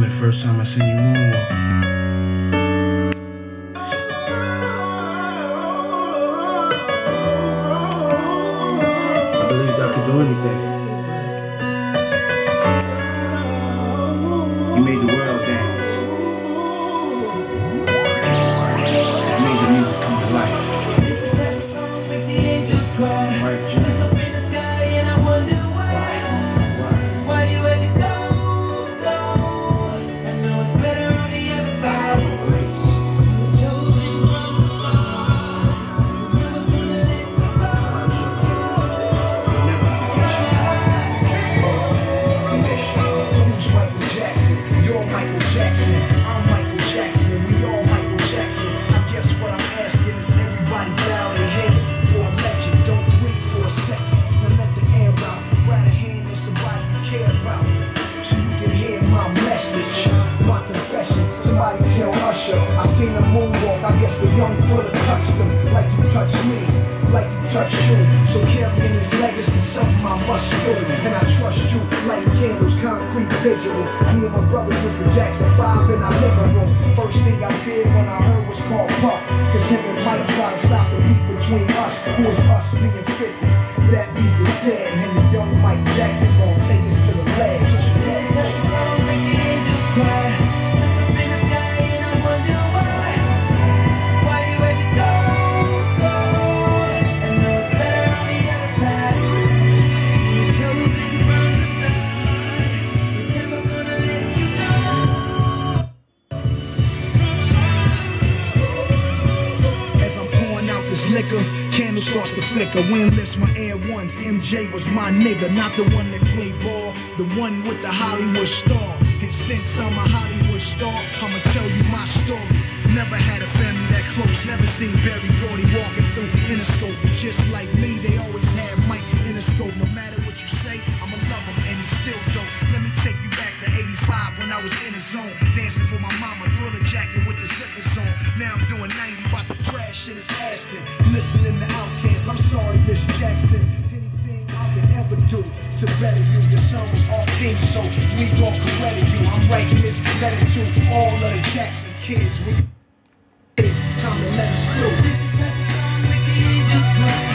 remember the first time I seen you moonwalk. I believed I could do anything. You made the world dance. You made the music come to life. Right, Jim? I seen him moonwalk, I guess the young brother touched him like he touched me, like he touched you. So carrying his legacy, something I must do. And I trust you, like candles, concrete vigil. Me and my brothers was the Jackson 5 in our living room. First thing I did when I heard was called Puff, cause him and Mike tried to stop the beat between us. Who was us, me and 50? That beef is dead, and the young Mike Jackson gon' take us to the ledge. Liquor, candle starts to flicker. Wind lifts my Air Ones. MJ was my nigga, not the one that played ball, the one with the Hollywood star. And since I'm a Hollywood star, I'ma tell you my story. Never had a family that close, never seen Barry Gordy walking through Interscope. Just like me, they always had Mike Interscope. No matter what you say, I'ma love him, and he still don't. Let me take you back to '85 when I was in the zone, dancing for my mama, Thriller jacket with the zippers on. Now I'm doing 90, about to crash in his Aston. Listening to Outkast, I'm sorry, Miss Jackson. Anything I can ever do to better you. Your son was all king, so we gon' credit you. I'm writing this letter to all of the Jackson kids. It's time to let us through. This is the song with the angels cry.